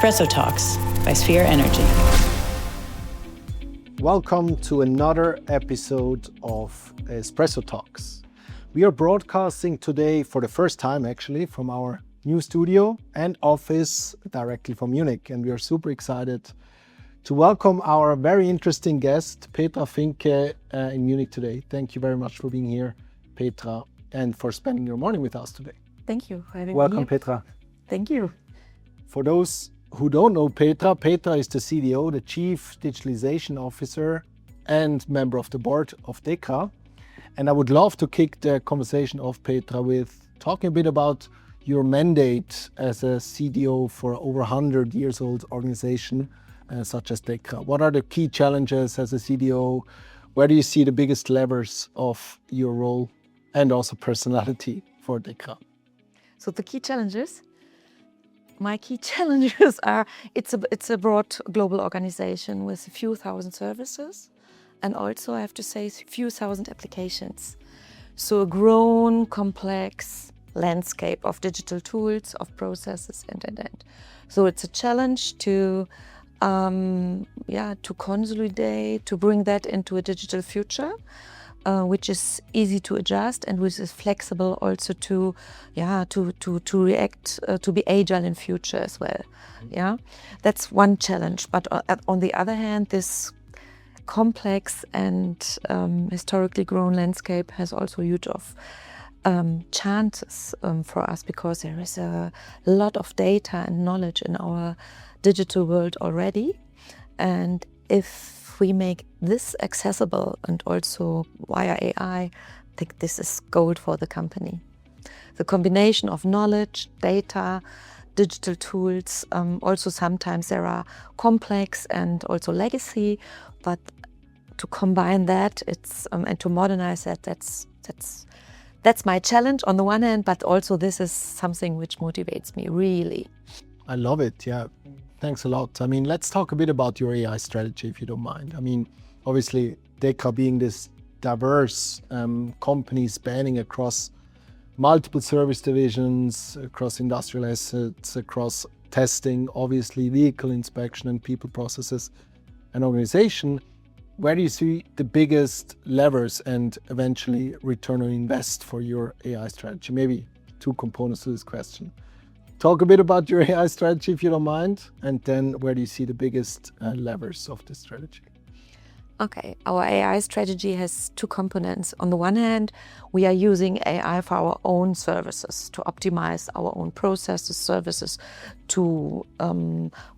Espresso Talks by Sphere Energy. Welcome to another episode of Espresso Talks. We are broadcasting today for the first time actually from our new studio and office directly from Munich, and we are super excited to welcome our very interesting guest, Petra Finke, in Munich today. Thank you very much for being here, Petra, and for spending your morning with us today. Thank you for having me Welcome, here. Petra. Thank you. For those who don't know Petra, Petra is the CDO, the Chief Digitalization Officer and member of the Board of Dekra. And I would love to kick the conversation off, Petra, with talking a bit about your mandate as a CDO for over 100 years old organization such as Dekra. What are the key challenges as a CDO? Where do you see the biggest levers of your role and also personality for Dekra? So the key challenges? My key challenges are, it's a broad global organization with a few thousand services, and also I have to say a few thousand applications. So a grown, complex landscape of digital tools, of processes, and. So it's a challenge to consolidate, to bring that into a digital future, which is easy to adjust and which is flexible also to react, to be agile in future as well. Yeah, that's one challenge. But on the other hand, this complex and historically grown landscape has also huge of chances for us, because there is a lot of data and knowledge in our digital world already, and if we make this accessible and also via AI, I think this is gold for the company. The combination of knowledge, data, digital tools, also sometimes there are complex and also legacy, but to combine that, it's and to modernize that, that's my challenge on the one hand, but also this is something which motivates me really. I love it, yeah. Thanks a lot. I mean, let's talk a bit about your AI strategy, if you don't mind. I mean, obviously, Dekra being this diverse company spanning across multiple service divisions, across industrial assets, across testing, obviously vehicle inspection and people processes and organization. Where do you see the biggest levers and eventually return on invest for your AI strategy? Maybe two components to this question. Talk a bit about your AI strategy, if you don't mind, and then where do you see the biggest levers of the strategy? Okay, our AI strategy has two components. On the one hand, we are using AI for our own services, to optimize our own processes, services, to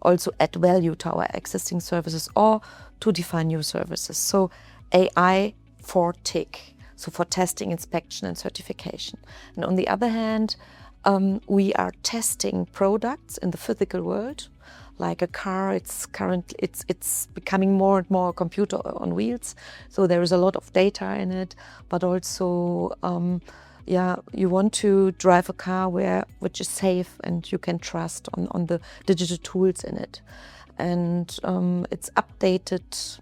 also add value to our existing services or to define new services. So AI for TIC, so for testing, inspection and certification. And on the other hand, we are testing products in the physical world, like a car. It's becoming more and more computer on wheels. So there is a lot of data in it, but also, you want to drive a car which is safe and you can trust on the digital tools in it, and it's updated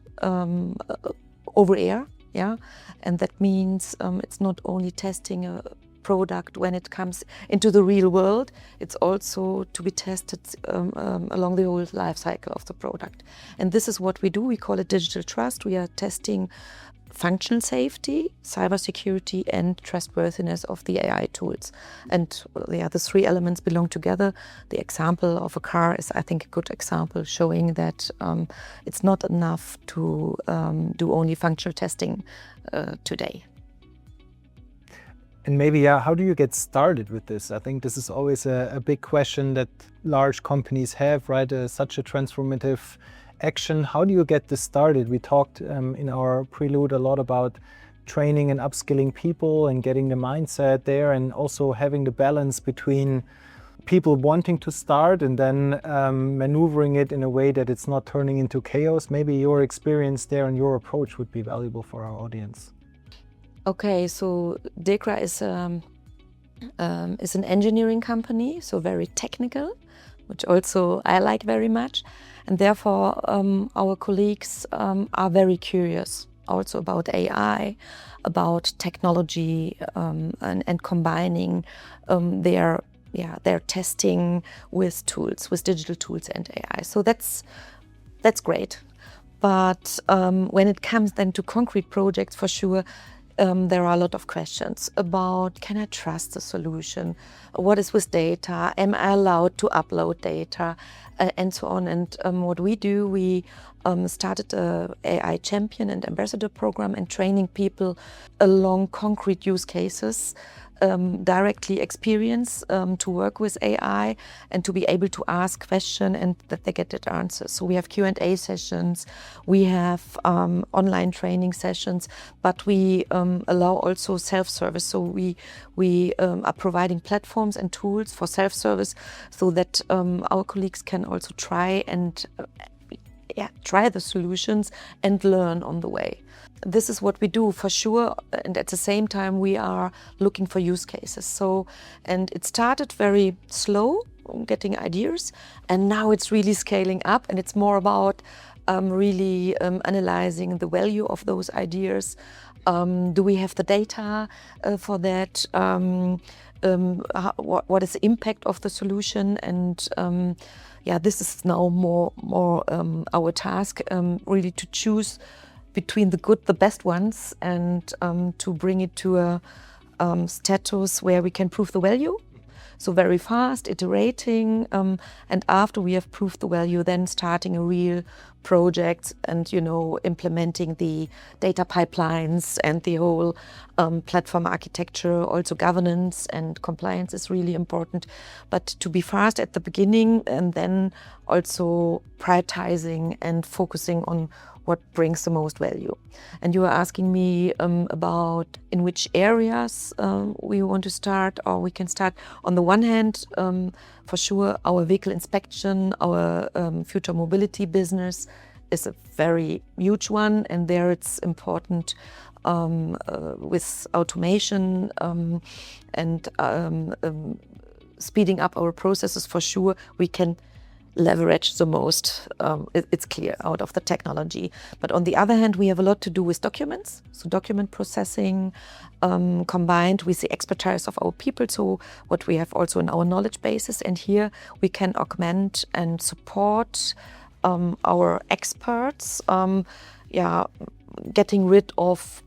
over air. Yeah, and that means it's not only testing a product when it comes into the real world, it's also to be tested along the whole life cycle of the product. And this is what we do. We call it digital trust. We are testing functional safety, cybersecurity, and trustworthiness of the AI tools. And the three elements belong together. The example of a car is, I think, a good example showing that it's not enough to do only functional testing today. And maybe, how do you get started with this? I think this is always a big question that large companies have, right? Such a transformative action. How do you get this started? We talked in our prelude a lot about training and upskilling people and getting the mindset there, and also having the balance between people wanting to start and then maneuvering it in a way that it's not turning into chaos. Maybe your experience there and your approach would be valuable for our audience. Okay, so Dekra is an engineering company, so very technical, which also I like very much. And therefore, our colleagues are very curious also about AI, about technology, and combining their their testing with tools, with digital tools and AI. So that's great. But when it comes then to concrete projects, for sure, there are a lot of questions about, can I trust the solution? What is with data? Am I allowed to upload data? And so on. And what we do, we started a AI champion and ambassador program and training people along concrete use cases, directly experience to work with AI and to be able to ask questions and that they get the answers. So we have Q&A sessions, we have online training sessions, but we allow also self-service. So we are providing platforms and tools for self-service so that our colleagues can also try and try the solutions and learn on the way. This is what we do for sure, and at the same time we are looking for use cases. So, and it started very slow, getting ideas, and now it's really scaling up, and it's more about really analyzing the value of those ideas. Do we have the data for that? What is the impact of the solution? And this is now more our task, really to choose between the good, the best ones, and to bring it to a status where we can prove the value. So very fast, iterating, and after we have proved the value, then starting a real project and, implementing the data pipelines and the whole platform architecture. Also governance and compliance is really important, but to be fast at the beginning and then also prioritizing and focusing on what brings the most value. And you were asking me about in which areas we want to start, or we can start. On the one hand, for sure, our vehicle inspection, our future mobility business is a very huge one, and there it's important with automation and speeding up our processes. For sure, we can leverage the most, it's clear, out of the technology. But on the other hand, we have a lot to do with documents, so document processing combined with the expertise of our people, so what we have also in our knowledge bases. And here we can augment and support our experts, getting rid of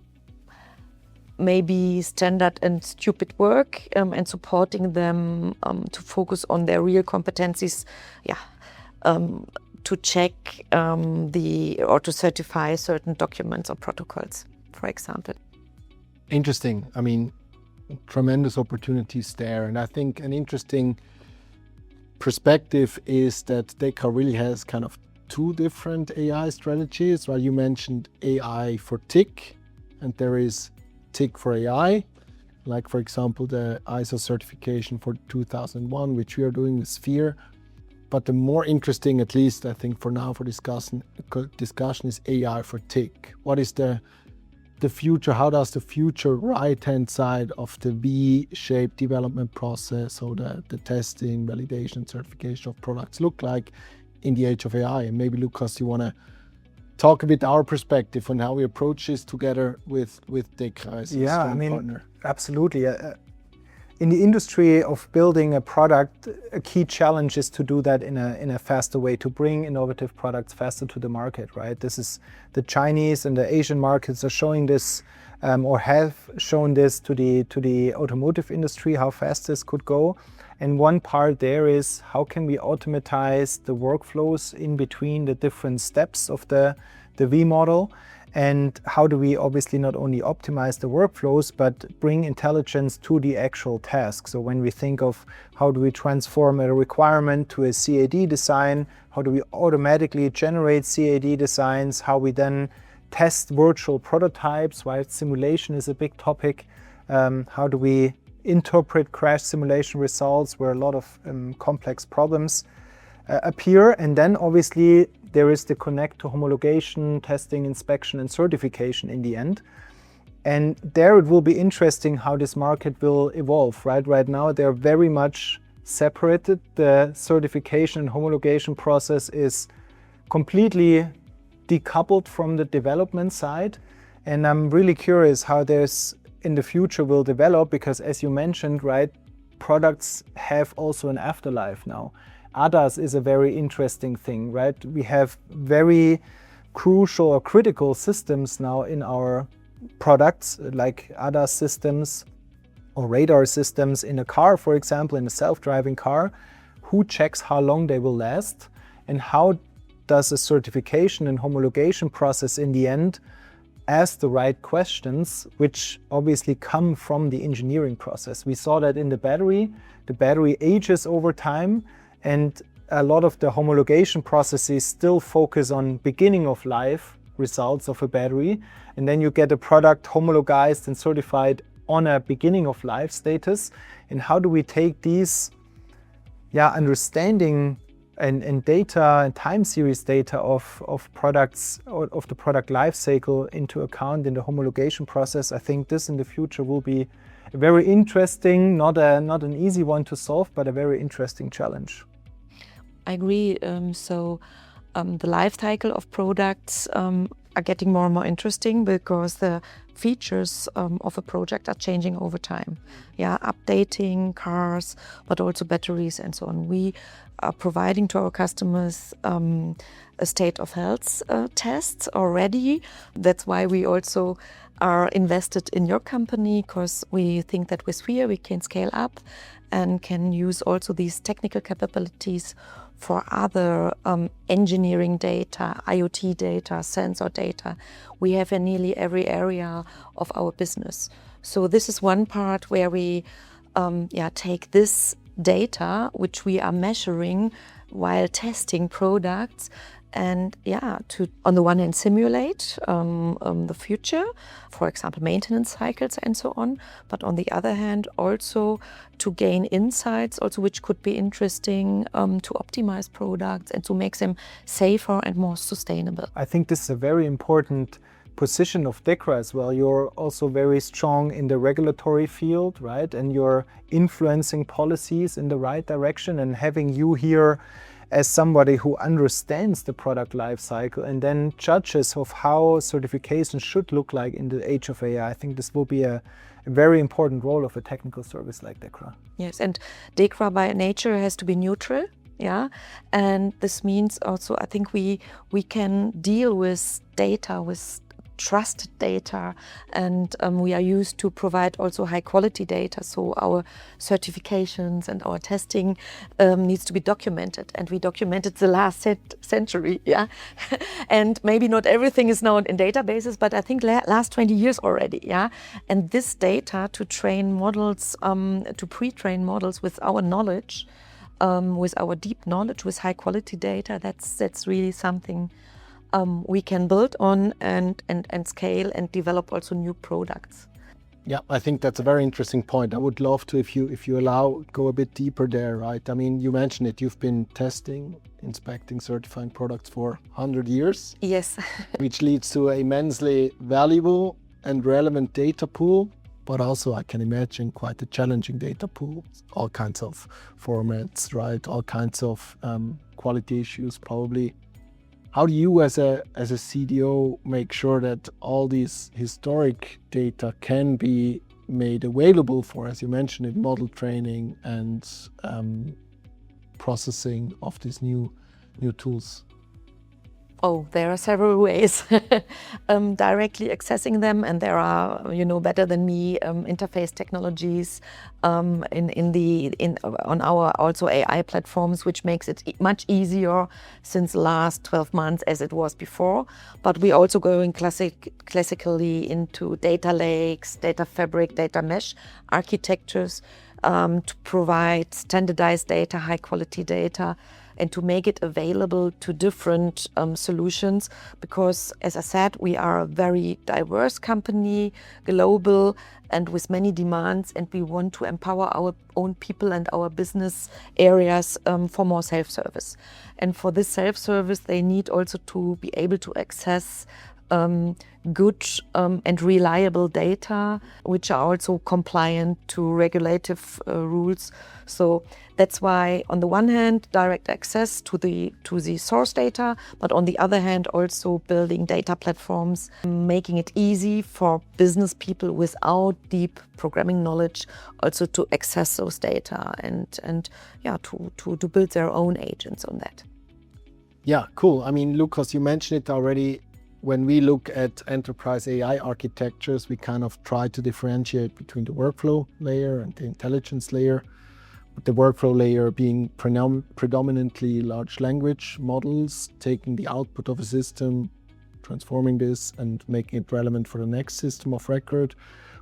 maybe standard and stupid work, and supporting them to focus on their real competencies, to check or to certify certain documents or protocols, for example. Interesting. I mean, tremendous opportunities there. And I think an interesting perspective is that Dekra really has kind of two different AI strategies. Right? You mentioned AI for TIC, and there is TIC for AI, like for example the ISO certification for 2001, which we are doing with Sphere. But the more interesting, at least I think for now, for discussion is AI for TIC. What is the future? How does the future right-hand side of the V-shaped development process, so the testing, validation, certification of products look like in the age of AI? And maybe Lucas, you want to talk a bit our perspective on how we approach this together with Dekra as a strong partner. Absolutely. In the industry of building a product, a key challenge is to do that in a faster way, to bring innovative products faster to the market, right? This is the Chinese and the Asian markets are showing this, or have shown this to the automotive industry, how fast this could go. And one part there is how can we automatize the workflows in between the different steps of the V model, and how do we obviously not only optimize the workflows but bring intelligence to the actual task. So when we think of how do we transform a requirement to a CAD design, how do we automatically generate CAD designs, how we then test virtual prototypes, right? Simulation is a big topic. How do we interpret crash simulation results where a lot of complex problems appear? And then obviously there is the connect to homologation, testing, inspection, and certification in the end. And there it will be interesting how this market will evolve, right? Right now they're very much separated. The certification and homologation process is completely decoupled from the development side. And I'm really curious how this in the future will develop, because as you mentioned, right, products have also an afterlife now. ADAS is a very interesting thing, right? We have very crucial or critical systems now in our products, like ADAS systems or radar systems in a car, for example, in a self-driving car. Who checks how long they will last, and how does a certification and homologation process in the end ask the right questions, which obviously come from the engineering process. We saw that in the battery ages over time, and a lot of the homologation processes still focus on beginning of life results of a battery, and then you get a product homologized and certified on a beginning of life status. And how do we take these understanding and data and time series data of products, or of the product life cycle into account in the homologation process? I think this in the future will be a very interesting, not an easy one to solve, but a very interesting challenge. I agree. The life cycle of products are getting more and more interesting because the features of a project are changing over time. Yeah, updating cars, but also batteries and so on. We are providing to our customers a state of health tests already. That's why we also are invested in your company, because we think that with Sphere we can scale up and can use also these technical capabilities for other engineering data, IoT data, sensor data we have in nearly every area of our business. So this is one part where we take this data, which we are measuring while testing products, and to, on the one hand, simulate the future, for example, maintenance cycles and so on, but on the other hand, also to gain insights, also which could be interesting to optimize products and to make them safer and more sustainable. I think this is a very important position of Dekra as well. You're also very strong in the regulatory field, right? And you're influencing policies in the right direction, and having you here as somebody who understands the product life cycle and then judges of how certification should look like in the age of AI. I think this will be a very important role of a technical service like Dekra. Yes, and Dekra by nature has to be neutral. Yeah, and this means also I think we can deal with data, with trusted data, and we are used to provide also high quality data, so our certifications and our testing needs to be documented, and we documented the last century, and maybe not everything is now in databases, but I think last 20 years already, and this data to train models, to pre-train models with our knowledge, with our deep knowledge, with high quality data, that's really something we can build on and scale and develop also new products. Yeah, I think that's a very interesting point. I would love to, if you allow, go a bit deeper there, right? I mean, you mentioned it, you've been testing, inspecting, certifying products for 100 years. Yes. Which leads to an immensely valuable and relevant data pool, but also I can imagine quite a challenging data pool. All kinds of formats, right? All kinds of quality issues probably. How do you as a CDO make sure that all these historic data can be made available for, as you mentioned, in model training and processing of these new tools? Oh, there are several ways. Directly accessing them, and there are, better than me, interface technologies on our also AI platforms, which makes it much easier since the last 12 months as it was before. But we also going classically into data lakes, data fabric, data mesh architectures to provide standardized data, high quality data, and to make it available to different solutions, because, as I said, we are a very diverse company, global, and with many demands, and we want to empower our own people and our business areas for more self-service. And for this self-service, they need also to be able to access good and reliable data, which are also compliant to regulative rules. So that's why, on the one hand, direct access to the source data, but on the other hand, also building data platforms, making it easy for business people without deep programming knowledge also to access those data and to build their own agents on that. Yeah, cool. I mean, Lucas, you mentioned it already. When we look at enterprise AI architectures, we kind of try to differentiate between the workflow layer and the intelligence layer. With the workflow layer being predominantly large language models, taking the output of a system, transforming this and making it relevant for the next system of record.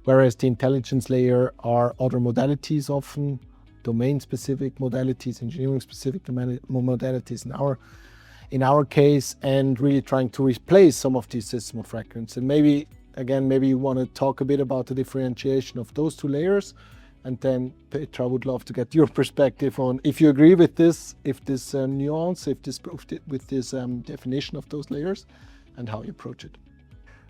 Whereas the intelligence layer are other modalities, often domain-specific modalities, engineering-specific modalities in our case, and really trying to replace some of these system of records. And maybe you want to talk a bit about the differentiation of those two layers. And then, Petra, I would love to get your perspective on if you agree with this, if this nuance, with this definition of those layers, and how you approach it.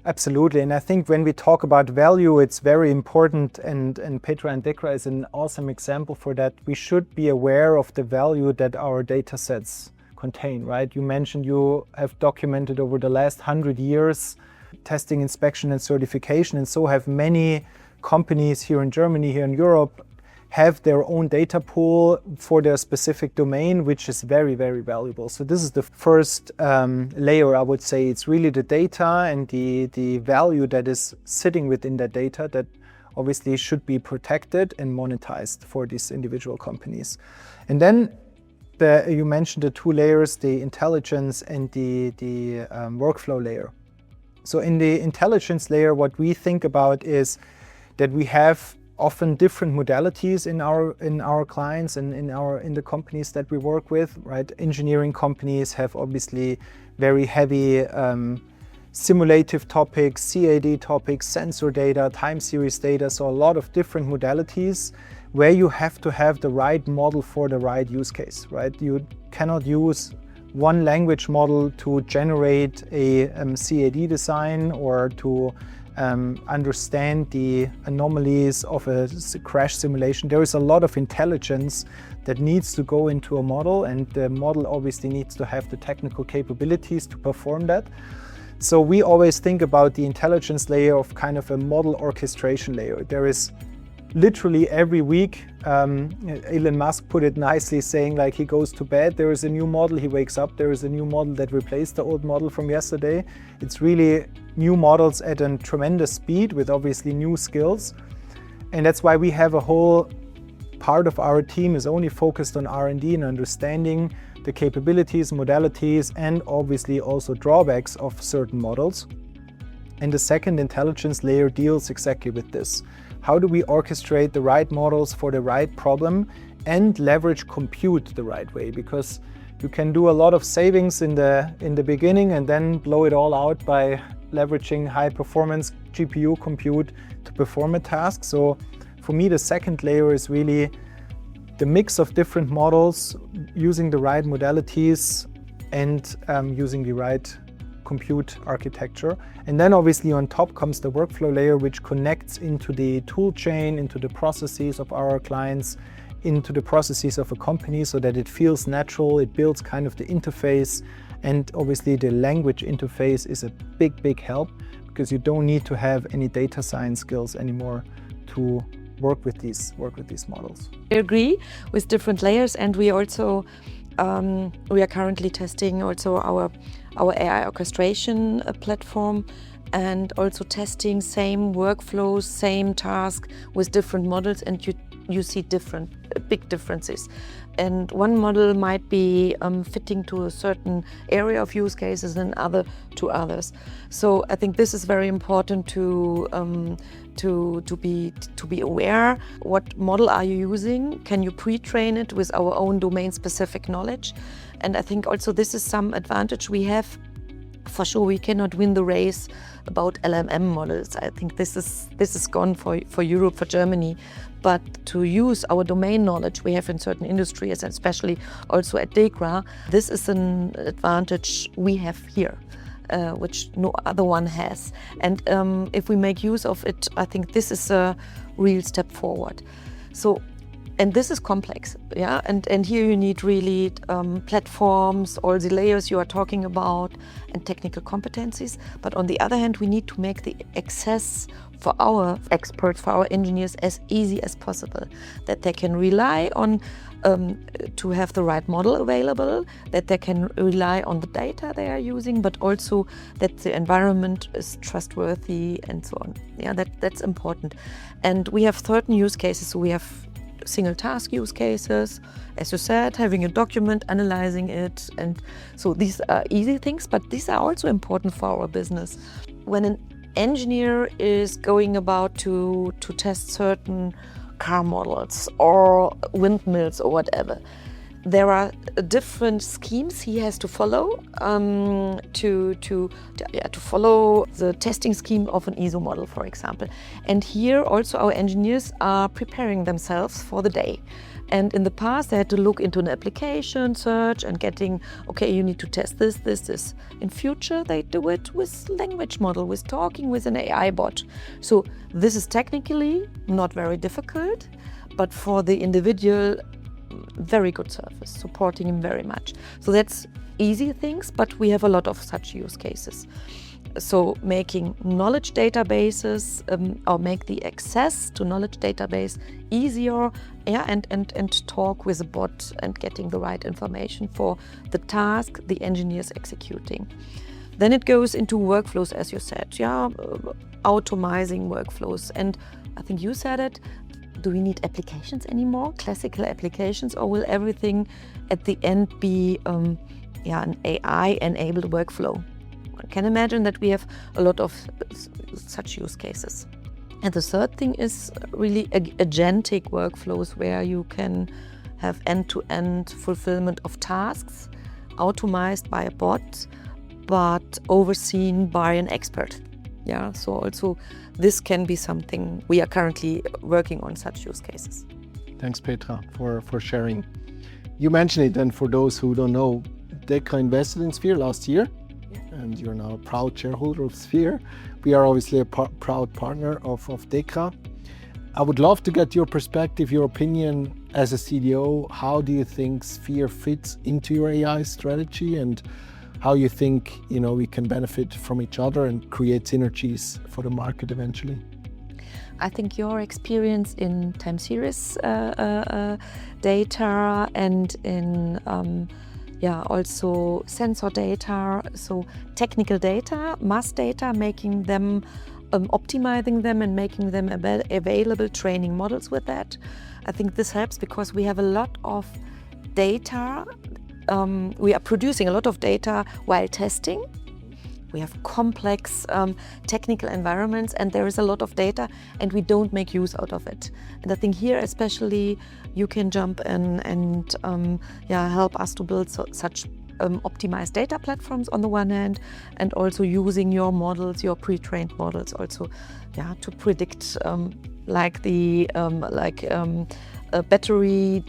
Absolutely, and I think when we talk about value, it's very important, and Petra and Dekra is an awesome example for that. We should be aware of the value that our data sets contain, right? You mentioned you have documented over the last 100 years testing, inspection, and certification, and so have many companies here in Germany, here in Europe, have their own data pool for their specific domain, which is very, very valuable. So this is the first layer, I would say. It's really the data and the value that is sitting within that data that obviously should be protected and monetized for these individual companies. And then you mentioned the two layers, the intelligence and the workflow layer. So in the intelligence layer, what we think about is that we have often different modalities in our clients and in the companies that we work with, right? Engineering companies have obviously very heavy simulative topics, CAD topics, sensor data, time series data, so a lot of different modalities where you have to have the right model for the right use case, right? You cannot use one language model to generate a CAD design or to understand the anomalies of a crash simulation. There is a lot of intelligence that needs to go into a model, and the model obviously needs to have the technical capabilities to perform that. So we always think about the intelligence layer of kind of a model orchestration layer. There is literally every week, Elon Musk put it nicely, saying like he goes to bed, there is a new model, he wakes up, there is a new model that replaced the old model from yesterday. It's really new models at a tremendous speed with obviously new skills. And that's why we have a whole part of our team is only focused on R&D and understanding the capabilities, modalities, and obviously also drawbacks of certain models. And the second intelligence layer deals exactly with this. How do we orchestrate the right models for the right problem and leverage compute the right way? Because you can do a lot of savings in the beginning and then blow it all out by leveraging high performance GPU compute to perform a task. So for me, the second layer is really the mix of different models, using the right modalities and using the right compute architecture. And then obviously on top comes the workflow layer, which connects into the tool chain, into the processes of our clients, into the processes of a company so that it feels natural, it builds kind of the interface. And obviously the language interface is a big, big help because you don't need to have any data science skills anymore to work with these models. I agree with different layers, and we also we are currently testing also our AI orchestration platform, and also testing same workflows, same task with different models, and you see big differences. And one model might be fitting to a certain area of use cases and other to others. So I think this is very important to be aware. What model are you using? Can you pre-train it with our own domain-specific knowledge? And I think also this is some advantage we have. For sure, we cannot win the race about LLM models. I think this is gone for Europe, for Germany. But to use our domain knowledge we have in certain industries, and especially also at Dekra, this is an advantage we have here. which no other one has. And if we make use of it, I think this is a real step forward. So, and this is complex, yeah. And here you need really platforms, all the layers you are talking about, and technical competencies. But on the other hand, we need to make the access for our experts, for our engineers, as easy as possible, that they can rely on to have the right model available, that they can rely on the data they are using, but also that the environment is trustworthy and so on. Yeah, that's important. And we have certain use cases. So we have single task use cases, as you said, having a document, analyzing it. And so these are easy things, but these are also important for our business. When an engineer is going about to test certain car models or windmills or whatever, there are different schemes he has to follow to follow the testing scheme of an ISO model, for example. And here also our engineers are preparing themselves for the day. And in the past, they had to look into an application, search, and getting, okay, you need to test this, this, this. In future, they do it with language model, with talking with an AI bot. So this is technically not very difficult, but for the individual, very good service, supporting him very much. So that's easy things, but we have a lot of such use cases. So making knowledge databases or make the access to knowledge database easier, yeah, and talk with a bot and getting the right information for the task the engineer is executing. Then it goes into workflows, as you said, yeah, automizing workflows. And I think you said it, do we need applications anymore, classical applications, or will everything at the end be an AI-enabled workflow? I can imagine that we have a lot of such use cases. And the third thing is really agentic workflows where you can have end-to-end fulfillment of tasks, automized by a bot, but overseen by an expert. Yeah, so also this can be something we are currently working on, such use cases. Thanks, Petra, for sharing. You mentioned it, and for those who don't know, Dekra invested in Sphere last year, and you're now a proud shareholder of Sphere. We are obviously a proud partner of Dekra. I would love to get your perspective, your opinion as a CDO. How do you think Sphere fits into your AI strategy, and how you think we can benefit from each other and create synergies for the market eventually? I think your experience in time series data and in also sensor data, so technical data, mass data, making them, optimizing them and making them available, training models with that. I think this helps because we have a lot of data. We are producing a lot of data while testing. We have complex technical environments, and there is a lot of data, and we don't make use out of it. And I think here especially you can jump in and help us to build such optimized data platforms on the one hand, and also using your models, your pre-trained models, also to predict a battery,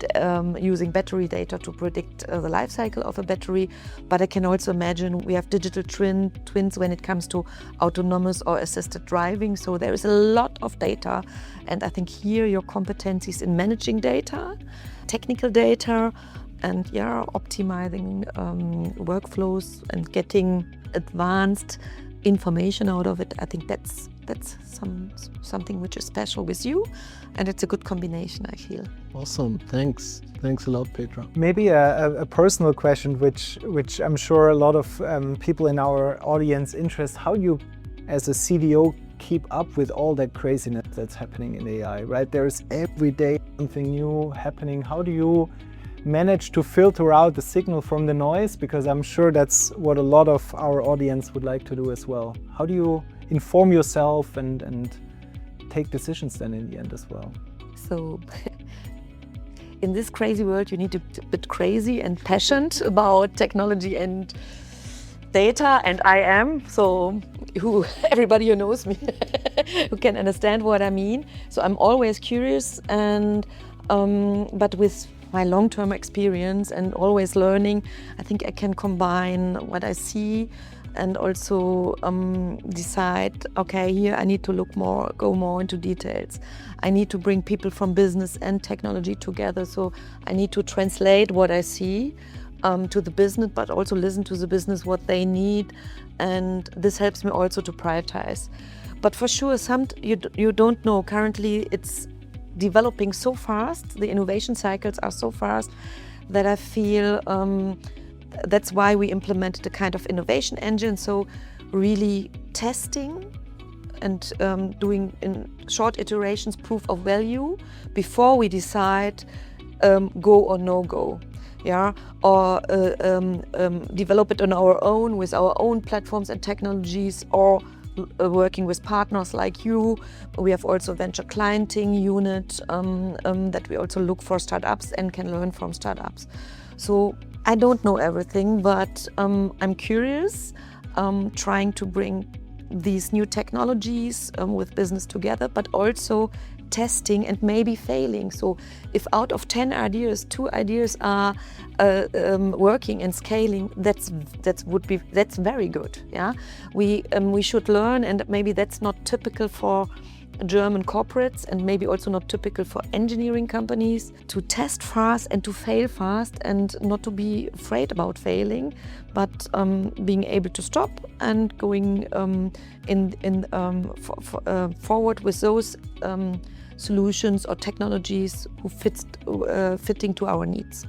using battery data to predict the life cycle of a battery. But I can also imagine we have digital twins when it comes to autonomous or assisted driving. So there is a lot of data. And I think here your competencies in managing data, technical data, and optimizing workflows and getting advanced information out of it. I think that's something which is special with you, and it's a good combination, I feel. Awesome, thanks a lot, Petra. Maybe a personal question, which I'm sure a lot of people in our audience interest. How do you, as a CDO, keep up with all that craziness that's happening in AI, right? There's every day something new happening. How do you manage to filter out the signal from the noise? Because I'm sure that's what a lot of our audience would like to do as well. How do you inform yourself and take decisions then in the end as well? So in this crazy world, you need to be a bit crazy and passionate about technology and data, and I am. So everybody who knows me who can understand what I mean. So I'm always curious, and but with my long-term experience and always learning, I think I can combine what I see and also decide, okay, here I need to go more into details. I need to bring people from business and technology together. So I need to translate what I see to the business, but also listen to the business, what they need. And this helps me also to prioritize. But for sure, you don't know. Currently, it's developing so fast. The innovation cycles are so fast that I feel that's why we implemented a kind of innovation engine. So really testing and doing in short iterations proof of value before we decide go or no go. Yeah, or develop it on our own with our own platforms and technologies, or working with partners like you. We have also venture clienting unit that we also look for startups and can learn from startups. So I don't know everything, but I'm curious, trying to bring these new technologies with business together, but also testing and maybe failing. So if out of 10 ideas, 2 ideas are working and scaling, that's very good. Yeah, we should learn, and maybe that's not typical for German corporates, and maybe also not typical for engineering companies, to test fast and to fail fast, and not to be afraid about failing, but being able to stop and going forward with those solutions or technologies who fitting to our needs.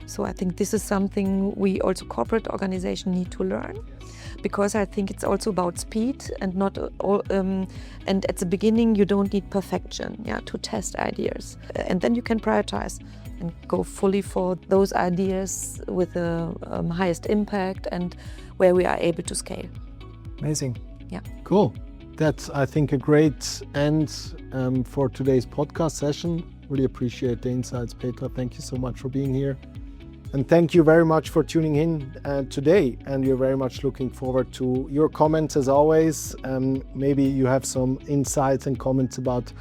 So I think this is something we also corporate organization need to learn, because I think it's also about speed and not all. And at the beginning, you don't need perfection, yeah, to test ideas, and then you can prioritize and go fully for those ideas with the highest impact and where we are able to scale. Amazing. Yeah. Cool. That's, I think, a great end for today's podcast session. Really appreciate the insights, Petra. Thank you so much for being here. And thank you very much for tuning in today. And we're very much looking forward to your comments as always. Maybe you have some insights and comments about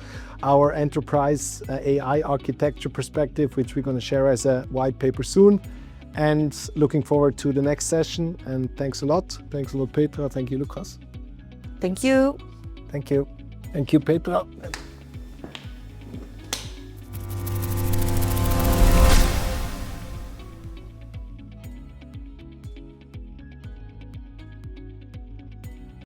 our enterprise AI architecture perspective, which we're going to share as a white paper soon. And looking forward to the next session. And thanks a lot. Thanks a lot, Petra. Thank you, Lukas. Thank you. Thank you. Thank you, Petra.